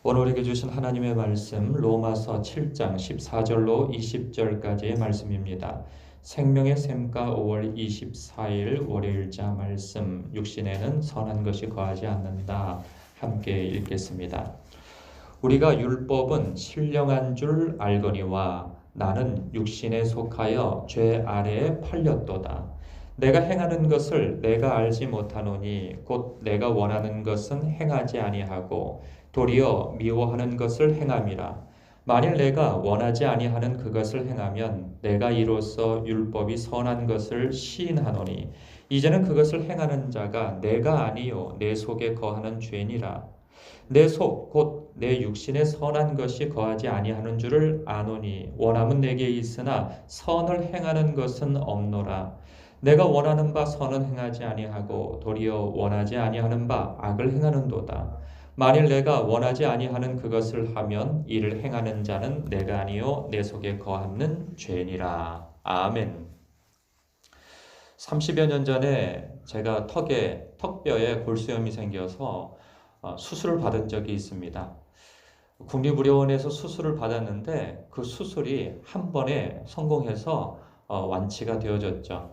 오늘 우리에게 주신 하나님의 말씀 로마서 7장 14절로 20절까지의 말씀입니다. 생명의 샘가 5월 24일 월요일자 말씀 육신에는 선한 것이 거하지 않는다. 함께 읽겠습니다. 우리가 율법은 신령한 줄 알거니와 나는 육신에 속하여 죄 아래에 팔렸도다. 내가 행하는 것을 내가 알지 못하노니 곧 내가 원하는 것은 행하지 아니하고 도리어 미워하는 것을 행함이라. 만일 내가 원하지 아니하는 그것을 행하면 내가 이로써 율법이 선한 것을 시인하노니 이제는 그것을 행하는 자가 내가 아니요 내 속에 거하는 죄니라. 내 속 곧 내 육신에 선한 것이 거하지 아니하는 줄을 아노니 원함은 내게 있으나 선을 행하는 것은 없노라. 내가 원하는 바 선은 행하지 아니하고 도리어 원하지 아니하는 바 악을 행하는도다. 만일 내가 원하지 아니하는 그것을 하면 이를 행하는 자는 내가 아니요 내 속에 거하는 죄니라. 아멘. 30여 년 전에 제가 턱뼈에 골수염이 생겨서 수술을 받은 적이 있습니다. 국립의료원에서 수술을 받았는데 그 수술이 한 번에 성공해서 완치가 되어졌죠.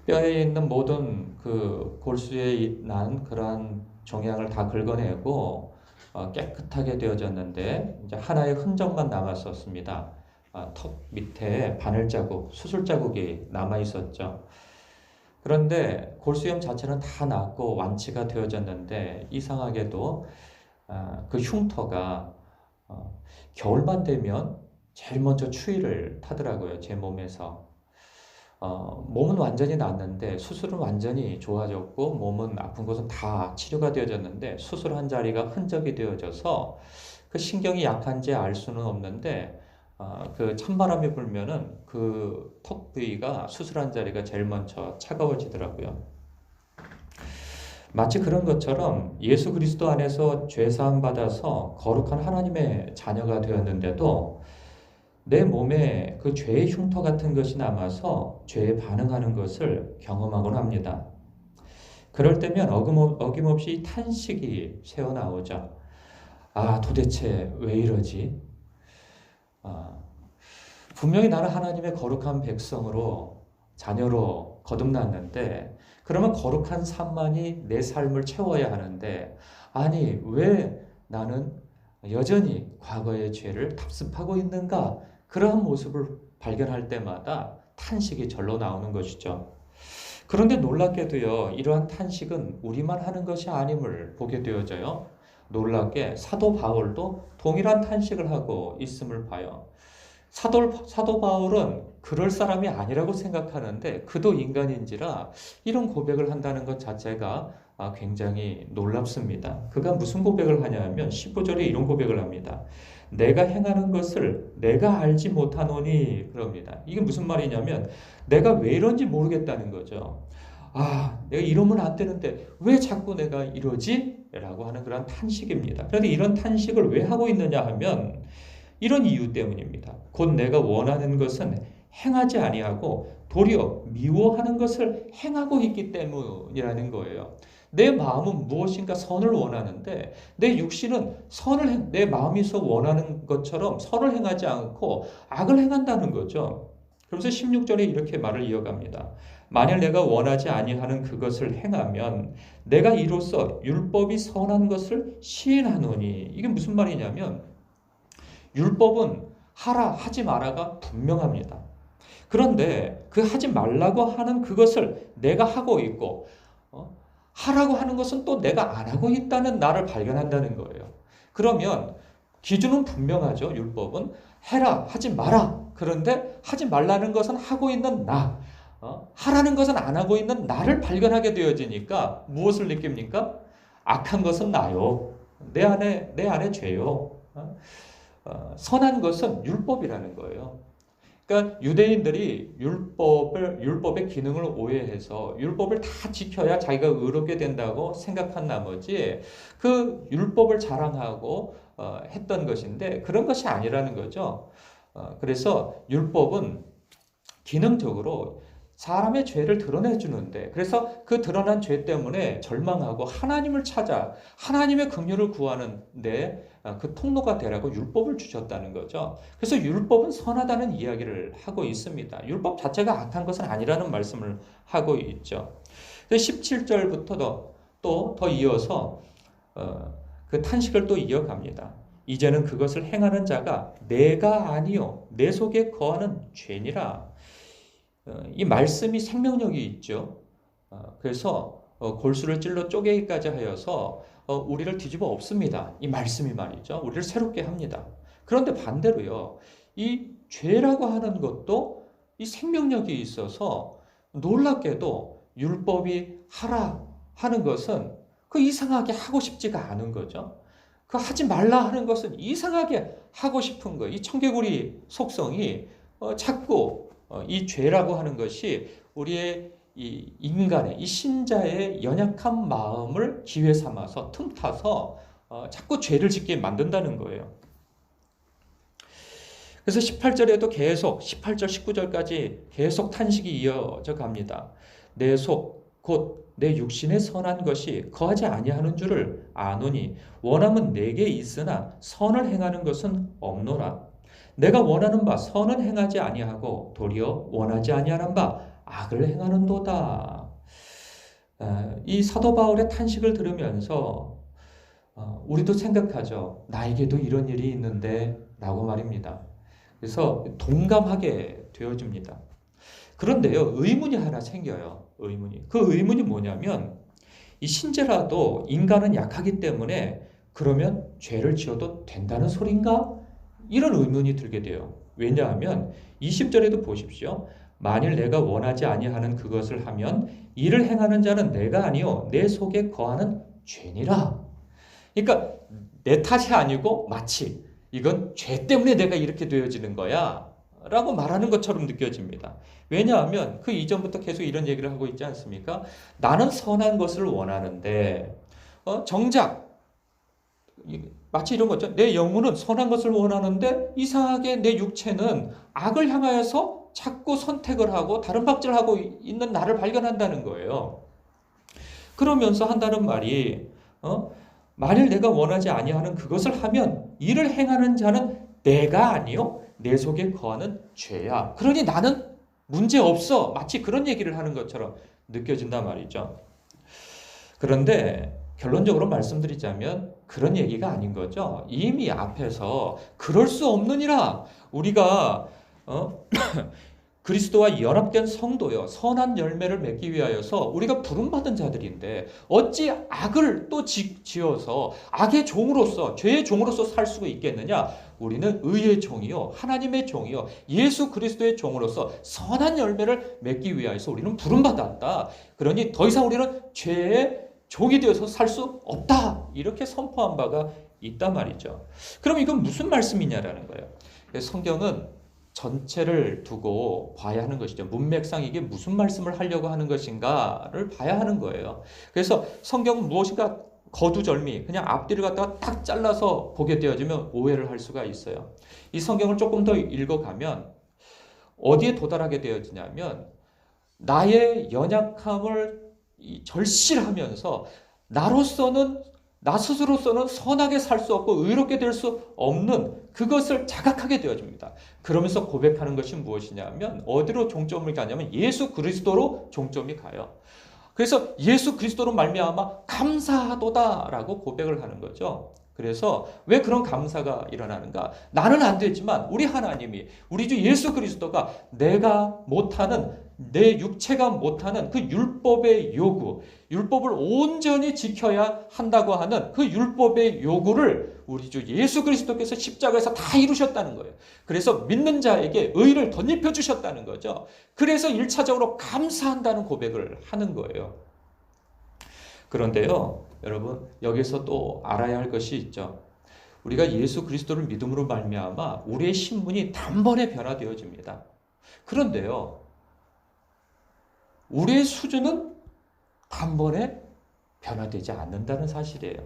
뼈에 있는 모든 그 골수에 난 그러한 종양을 다 긁어내고 깨끗하게 되어졌는데 이제 하나의 흔적만 남았었습니다. 턱 밑에 바늘 자국, 수술 자국이 남아 있었죠. 그런데 골수염 자체는 다 낫고 완치가 되어졌는데 이상하게도 그 흉터가 겨울만 되면 제일 먼저 추위를 타더라고요. 제 몸에서. 몸은 완전히 낫는데 수술은 완전히 좋아졌고 몸은 아픈 곳은 다 치료가 되어졌는데 수술한 자리가 흔적이 되어져서 그 신경이 약한지 알 수는 없는데 그 찬바람이 불면은 그 턱 부위가 수술한 자리가 제일 먼저 차가워지더라고요. 마치 그런 것처럼 예수 그리스도 안에서 죄 사함 받아서 거룩한 하나님의 자녀가 되었는데도 내 몸에 그 죄의 흉터 같은 것이 남아서 죄에 반응하는 것을 경험하곤 합니다. 그럴 때면 어김없이 탄식이 새어나오죠. 도대체 왜 이러지? 분명히 나는 하나님의 거룩한 백성으로 자녀로 거듭났는데 그러면 거룩한 삶만이 내 삶을 채워야 하는데 아니 왜 나는 여전히 과거의 죄를 답습하고 있는가? 그러한 모습을 발견할 때마다 탄식이 절로 나오는 것이죠. 그런데 놀랍게도요, 이러한 탄식은 우리만 하는 것이 아님을 보게 되어져요. 놀랍게 사도 바울도 동일한 탄식을 하고 있음을 봐요. 사도 바울은 그럴 사람이 아니라고 생각하는데 그도 인간인지라 이런 고백을 한다는 것 자체가 굉장히 놀랍습니다. 그가 무슨 고백을 하냐면 15절에 이런 고백을 합니다. 내가 행하는 것을 내가 알지 못하노니 그럽니다. 이게 무슨 말이냐면 내가 왜 이런지 모르겠다는 거죠. 내가 이러면 안 되는데 왜 자꾸 내가 이러지? 라고 하는 그런 탄식입니다. 그런데 이런 탄식을 왜 하고 있느냐 하면 이런 이유 때문입니다. 곧 내가 원하는 것은 행하지 아니하고 도리어 미워하는 것을 행하고 있기 때문이라는 거예요. 내 마음은 무엇인가 선을 원하는데 내 육신은 내 마음에서 원하는 것처럼 선을 행하지 않고 악을 행한다는 거죠. 그래서 16절에 이렇게 말을 이어갑니다. 만일 내가 원하지 아니하는 그것을 행하면 내가 이로써 율법이 선한 것을 시인하노니 이게 무슨 말이냐면 율법은 하라 하지 마라가 분명합니다. 그런데 그 하지 말라고 하는 그것을 내가 하고 있고 하라고 하는 것은 또 내가 안 하고 있다는 나를 발견한다는 거예요. 그러면 기준은 분명하죠. 율법은 해라 하지 마라. 그런데 하지 말라는 것은 하고 있는 나, 하라는 것은 안 하고 있는 나를 발견하게 되어지니까 무엇을 느낍니까? 악한 것은 나요. 내 안에 죄요. 선한 것은 율법이라는 거예요. 그러니까 유대인들이 율법의 기능을 오해해서 율법을 다 지켜야 자기가 의롭게 된다고 생각한 나머지 그 율법을 자랑하고 했던 것인데 그런 것이 아니라는 거죠. 그래서 율법은 기능적으로 사람의 죄를 드러내주는데, 그래서 그 드러난 죄 때문에 절망하고 하나님을 찾아 하나님의 긍휼을 구하는데 그 통로가 되라고 율법을 주셨다는 거죠. 그래서 율법은 선하다는 이야기를 하고 있습니다. 율법 자체가 악한 것은 아니라는 말씀을 하고 있죠. 17절부터 또 더 이어서 그 탄식을 또 이어갑니다. 이제는 그것을 행하는 자가 내가 아니요 내 속에 거하는 죄니라. 이 말씀이 생명력이 있죠. 그래서 골수를 찔러 쪼개기까지 하여서 우리를 뒤집어 엎습니다. 이 말씀이 말이죠. 우리를 새롭게 합니다. 그런데 반대로요. 이 죄라고 하는 것도 이 생명력이 있어서 놀랍게도 율법이 하라 하는 것은 그 이상하게 하고 싶지가 않은 거죠. 그 하지 말라 하는 것은 이상하게 하고 싶은 거예요. 이 청개구리 속성이 자꾸 이 죄라고 하는 것이 우리의 이 인간의 이 신자의 연약한 마음을 기회 삼아서 틈타서 자꾸 죄를 짓게 만든다는 거예요. 그래서 18절에도 계속 18절 19절까지 계속 탄식이 이어져 갑니다. 내 속 곧 내 육신의 선한 것이 거하지 아니하는 줄을 아노니 원함은 내게 있으나 선을 행하는 것은 없노라. 내가 원하는 바 선은 행하지 아니하고 도리어 원하지 아니하는 바 악을 행하는도다. 이 사도 바울의 탄식을 들으면서 우리도 생각하죠. 나에게도 이런 일이 있는데 라고 말입니다. 그래서 동감하게 되어집니다. 그런데요, 의문이 하나 생겨요. 그 의문이 뭐냐면 이 신자라도 인간은 약하기 때문에 그러면 죄를 지어도 된다는 소린가? 이런 의문이 들게 돼요. 왜냐하면 20절에도 보십시오. 만일 내가 원하지 아니하는 그것을 하면 이를 행하는 자는 내가 아니요 내 속에 거하는 죄니라. 그러니까 내 탓이 아니고 마치 이건 죄 때문에 내가 이렇게 되어지는 거야 라고 말하는 것처럼 느껴집니다. 왜냐하면 그 이전부터 계속 이런 얘기를 하고 있지 않습니까? 나는 선한 것을 원하는데 정작 마치 이런 거죠. 내 영혼은 선한 것을 원하는데 이상하게 내 육체는 악을 향하여서 자꾸 선택을 하고 다른 박질하고 있는 나를 발견한다는 거예요. 그러면서 한다는 말이 만일 내가 원하지 아니하는 그것을 하면 이를 행하는 자는 내가 아니요 내 속에 거하는 죄야. 그러니 나는 문제 없어. 마치 그런 얘기를 하는 것처럼 느껴진단 말이죠. 그런데 결론적으로 말씀드리자면 그런 얘기가 아닌 거죠. 이미 앞에서 그럴 수 없느니라. 우리가 그리스도와 연합된 성도요. 선한 열매를 맺기 위하여서 우리가 부름받은 자들인데 어찌 악을 또 지어서 악의 종으로서 죄의 종으로서 살 수가 있겠느냐. 우리는 의의 종이요. 하나님의 종이요. 예수 그리스도의 종으로서 선한 열매를 맺기 위하여서 우리는 부름받았다. 그러니 더 이상 우리는 죄의 종이 되어서 살 수 없다. 이렇게 선포한 바가 있단 말이죠. 그럼 이건 무슨 말씀이냐라는 거예요. 성경은 전체를 두고 봐야 하는 것이죠. 문맥상 이게 무슨 말씀을 하려고 하는 것인가를 봐야 하는 거예요. 그래서 성경은 무엇인가 거두절미 그냥 앞뒤를 갖다가 딱 잘라서 보게 되어지면 오해를 할 수가 있어요. 이 성경을 조금 더 읽어가면 어디에 도달하게 되어지냐면 나의 연약함을 절실하면서 나 스스로서는 선하게 살 수 없고 의롭게 될 수 없는 그것을 자각하게 되어집니다. 그러면서 고백하는 것이 무엇이냐면 어디로 종점을 가냐면 예수 그리스도로 종점이 가요. 그래서 예수 그리스도로 말미암아 감사하도다라고 고백을 하는 거죠. 그래서 왜 그런 감사가 일어나는가? 나는 안 되지만 우리 하나님이 우리 주 예수 그리스도가 내가 못하는 내 육체가 못하는 그 율법의 요구, 율법을 온전히 지켜야 한다고 하는 그 율법의 요구를 우리 주 예수 그리스도께서 십자가에서 다 이루셨다는 거예요. 그래서 믿는 자에게 의를 덧입혀 주셨다는 거죠. 그래서 1차적으로 감사한다는 고백을 하는 거예요. 그런데요, 여러분 여기서 또 알아야 할 것이 있죠. 우리가 예수 그리스도를 믿음으로 말미암아 우리의 신분이 단번에 변화되어집니다. 그런데요, 우리의 수준은 단번에 변화되지 않는다는 사실이에요.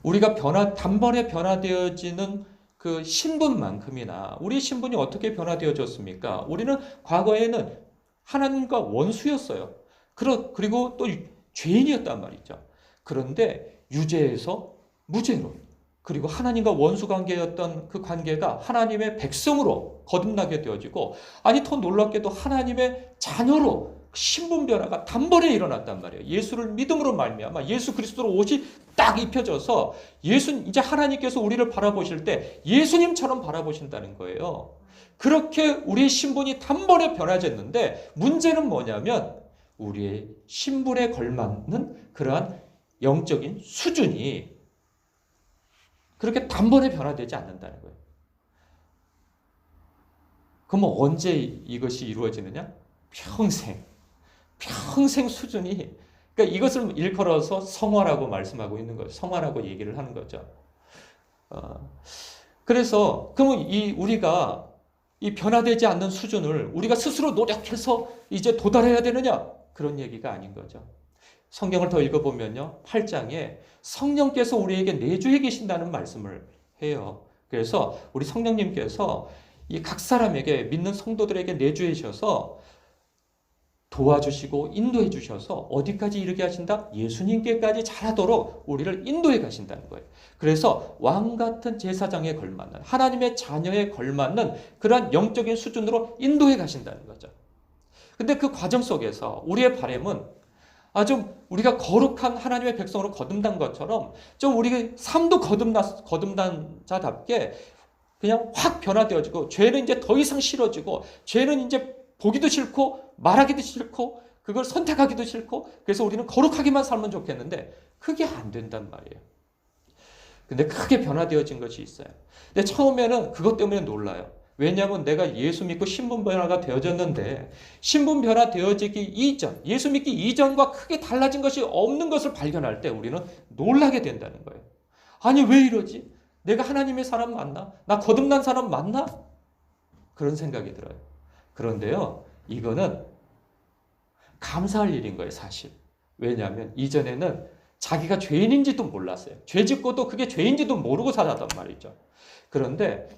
우리가 단번에 변화되어지는 그 신분만큼이나 우리 신분이 어떻게 변화되어졌습니까? 우리는 과거에는 하나님과 원수였어요. 그리고 또 죄인이었단 말이죠. 그런데 유죄에서 무죄로, 그리고 하나님과 원수 관계였던 그 관계가 하나님의 백성으로 거듭나게 되어지고, 아니 더 놀랍게도 하나님의 자녀로 신분 변화가 단번에 일어났단 말이에요. 예수를 믿음으로 말미암아 예수 그리스도로 옷이 딱 입혀져서 이제 하나님께서 우리를 바라보실 때 예수님처럼 바라보신다는 거예요. 그렇게 우리의 신분이 단번에 변화졌는데, 문제는 뭐냐면 우리의 신분에 걸맞는 그러한 영적인 수준이 그렇게 단번에 변화되지 않는다는 거예요. 그럼 언제 이것이 이루어지느냐? 평생 수준이, 그러니까 이것을 일컬어서 성화라고 말씀하고 있는 거죠. 성화라고 얘기를 하는 거죠. 그래서 그러면 우리가 이 변화되지 않는 수준을 우리가 스스로 노력해서 이제 도달해야 되느냐? 그런 얘기가 아닌 거죠. 성경을 더 읽어보면요, 8장에 성령께서 우리에게 내주해 계신다는 말씀을 해요. 그래서 우리 성령님께서 이 각 사람에게, 믿는 성도들에게 내주해 주셔서 도와주시고 인도해 주셔서 어디까지 이르게 하신다? 예수님께까지 잘하도록 우리를 인도해 가신다는 거예요. 그래서 왕 같은 제사장에 걸맞는, 하나님의 자녀에 걸맞는 그러한 영적인 수준으로 인도해 가신다는 거죠. 근데 그 과정 속에서 우리의 바람은 좀 우리가 거룩한 하나님의 백성으로 거듭난 것처럼 좀 우리 삶도 거듭난 자답게 그냥 확 변화되어지고, 죄는 이제 더 이상 싫어지고, 죄는 이제 보기도 싫고 말하기도 싫고 그걸 선택하기도 싫고, 그래서 우리는 거룩하게만 살면 좋겠는데 그게 안 된단 말이에요. 근데 크게 변화되어진 것이 있어요. 근데 처음에는 그것 때문에 놀라요. 왜냐하면 내가 예수 믿고 신분 변화가 되어졌는데, 신분 변화 되어지기 이전, 예수 믿기 이전과 크게 달라진 것이 없는 것을 발견할 때 우리는 놀라게 된다는 거예요. 아니 왜 이러지? 내가 하나님의 사람 맞나? 나 거듭난 사람 맞나? 그런 생각이 들어요. 그런데요, 이거는 감사할 일인 거예요, 사실. 왜냐하면 이전에는 자기가 죄인인지도 몰랐어요. 죄 짓고도 그게 죄인지도 모르고 살았단 말이죠. 그런데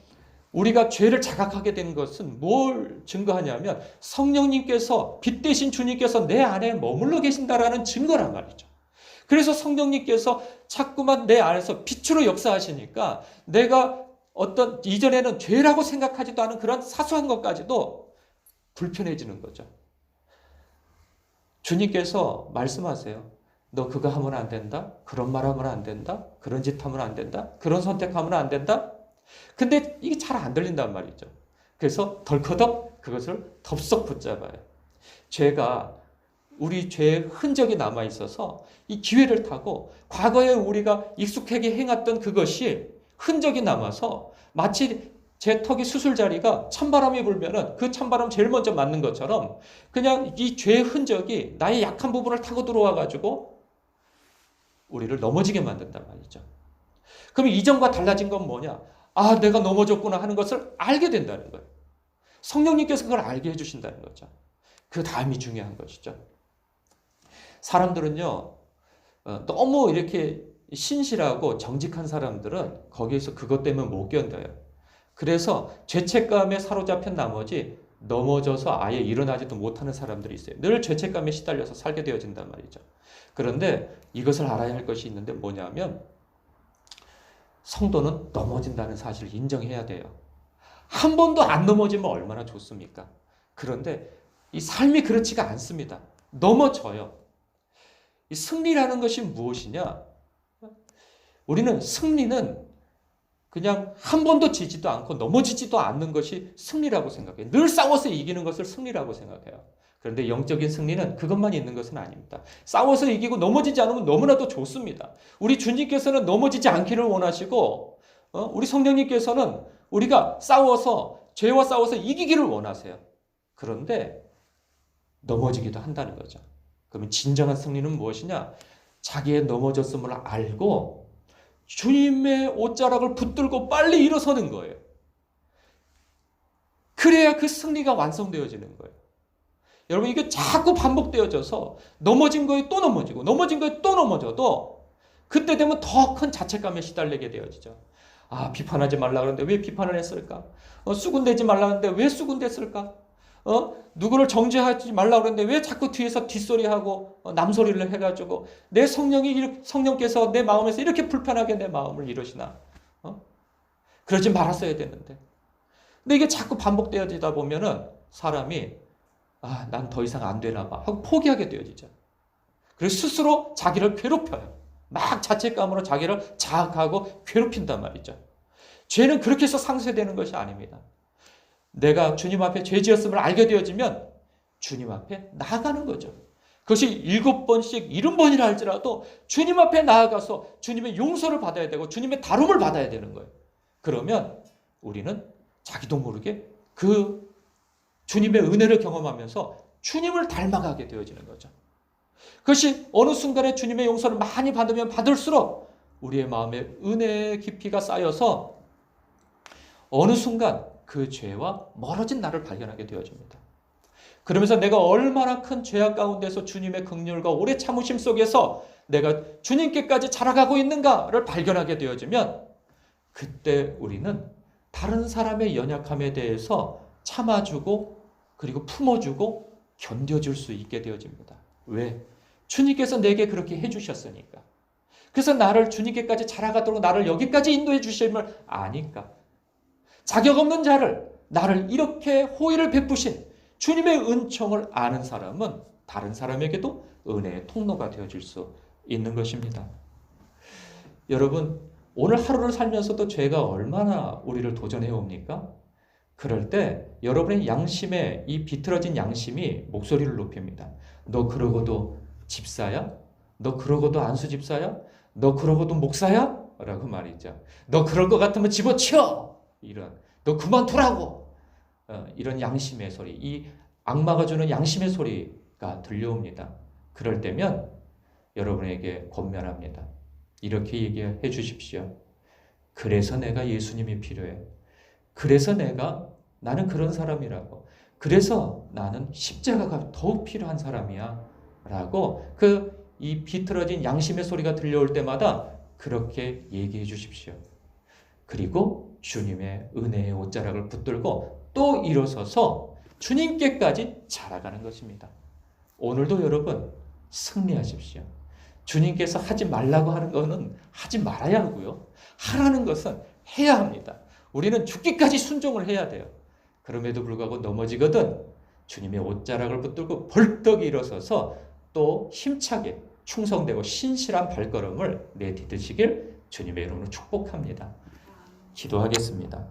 우리가 죄를 자각하게 된 것은 뭘 증거하냐면 성령님께서, 빛 대신 주님께서 내 안에 머물러 계신다라는 증거란 말이죠. 그래서 성령님께서 자꾸만 내 안에서 빛으로 역사하시니까 내가 어떤 이전에는 죄라고 생각하지도 않은 그런 사소한 것까지도 불편해지는 거죠. 주님께서 말씀하세요. 너 그거 하면 안 된다? 그런 말 하면 안 된다? 그런 짓 하면 안 된다? 그런 선택하면 안 된다? 근데 이게 잘 안 들린단 말이죠. 그래서 덜커덕 그것을 덥석 붙잡아요. 우리 죄의 흔적이 남아 있어서 이 기회를 타고 과거에 우리가 익숙하게 행했던 그것이 흔적이 남아서 마치 제 턱이 수술자리가 찬바람이 불면은 그 찬바람 제일 먼저 맞는 것처럼 그냥 이 죄의 흔적이 나의 약한 부분을 타고 들어와 가지고 우리를 넘어지게 만든단 말이죠. 그럼 이전과 달라진 건 뭐냐? 내가 넘어졌구나 하는 것을 알게 된다는 거예요. 성령님께서 그걸 알게 해주신다는 거죠. 그 다음이 중요한 것이죠. 사람들은요, 너무 이렇게 신실하고 정직한 사람들은 거기에서 그것 때문에 못 견뎌요. 그래서 죄책감에 사로잡힌 나머지 넘어져서 아예 일어나지도 못하는 사람들이 있어요. 늘 죄책감에 시달려서 살게 되어진단 말이죠. 그런데 이것을 알아야 할 것이 있는데 뭐냐면 성도는 넘어진다는 사실을 인정해야 돼요. 한 번도 안 넘어지면 얼마나 좋습니까? 그런데 이 삶이 그렇지가 않습니다. 넘어져요. 이 승리라는 것이 무엇이냐? 우리는 승리는 그냥 한 번도 지지도 않고 넘어지지도 않는 것이 승리라고 생각해요. 늘 싸워서 이기는 것을 승리라고 생각해요. 그런데 영적인 승리는 그것만 있는 것은 아닙니다. 싸워서 이기고 넘어지지 않으면 너무나도 좋습니다. 우리 주님께서는 넘어지지 않기를 원하시고, 우리 성령님께서는 우리가 죄와 싸워서 이기기를 원하세요. 그런데 넘어지기도 한다는 거죠. 그러면 진정한 승리는 무엇이냐? 자기의 넘어졌음을 알고 주님의 옷자락을 붙들고 빨리 일어서는 거예요. 그래야 그 승리가 완성되어지는 거예요. 여러분, 이게 자꾸 반복되어져서 넘어진 거에 또 넘어지고 넘어진 거에 또 넘어져도 그때 되면 더 큰 자책감에 시달리게 되어지죠. 비판하지 말라 그러는데 왜 비판을 했을까? 수군대지 말라 그러는데 왜 수군댔을까? 누구를 정죄하지 말라고 그러는데 왜 자꾸 뒤에서 뒷소리하고 남소리를 해가지고 내 성령께서 내 마음에서 이렇게 불편하게 내 마음을 이러시나? 그러지 말았어야 되는데. 근데 이게 자꾸 반복되어지다 보면은 사람이 난 더 이상 안 되나 봐 하고 포기하게 되어지죠. 그래서 스스로 자기를 괴롭혀요. 막 자책감으로 자기를 자학하고 괴롭힌단 말이죠. 죄는 그렇게 해서 상쇄되는 것이 아닙니다. 내가 주님 앞에 죄 지었음을 알게 되어지면 주님 앞에 나아가는 거죠. 그것이 7번씩 70번이라 할지라도 주님 앞에 나아가서 주님의 용서를 받아야 되고 주님의 다룸을 받아야 되는 거예요. 그러면 우리는 자기도 모르게 그 주님의 은혜를 경험하면서 주님을 닮아가게 되어지는 거죠. 그것이 어느 순간에 주님의 용서를 많이 받으면 받을수록 우리의 마음에 은혜의 깊이가 쌓여서 어느 순간 그 죄와 멀어진 나를 발견하게 되어집니다. 그러면서 내가 얼마나 큰 죄악 가운데서 주님의 긍휼과 오래 참으심 속에서 내가 주님께까지 자라가고 있는가를 발견하게 되어지면 그때 우리는 다른 사람의 연약함에 대해서 참아주고 그리고 품어주고 견뎌줄 수 있게 되어집니다. 왜? 주님께서 내게 그렇게 해주셨으니까. 그래서 나를 주님께까지 자라가도록 나를 여기까지 인도해 주심을 아니까. 자격 없는 자를 나를 이렇게 호의를 베푸신 주님의 은총을 아는 사람은 다른 사람에게도 은혜의 통로가 되어줄 수 있는 것입니다. 여러분, 오늘 하루를 살면서도 죄가 얼마나 우리를 도전해 옵니까? 그럴 때 여러분의 양심에 이 비틀어진 양심이 목소리를 높입니다. 너 그러고도 집사야? 너 그러고도 안수 집사야? 너 그러고도 목사야? 라고 말이죠. 너 그럴 것 같으면 집어치워! 너 그만두라고! 이런 양심의 소리, 이 악마가 주는 양심의 소리가 들려옵니다. 그럴 때면 여러분에게 권면합니다. 이렇게 얘기해 주십시오. 그래서 내가 예수님이 필요해. 그래서 나는 그런 사람이라고. 그래서 나는 십자가가 더욱 필요한 사람이야. 라고 이 비틀어진 양심의 소리가 들려올 때마다 그렇게 얘기해 주십시오. 그리고 주님의 은혜의 옷자락을 붙들고 또 일어서서 주님께까지 자라가는 것입니다. 오늘도 여러분 승리하십시오. 주님께서 하지 말라고 하는 것은 하지 말아야 하고요. 하라는 것은 해야 합니다. 우리는 죽기까지 순종을 해야 돼요. 그럼에도 불구하고 넘어지거든 주님의 옷자락을 붙들고 벌떡 일어서서 또 힘차게 충성되고 신실한 발걸음을 내디디시길 주님의 이름으로 축복합니다. 기도하겠습니다.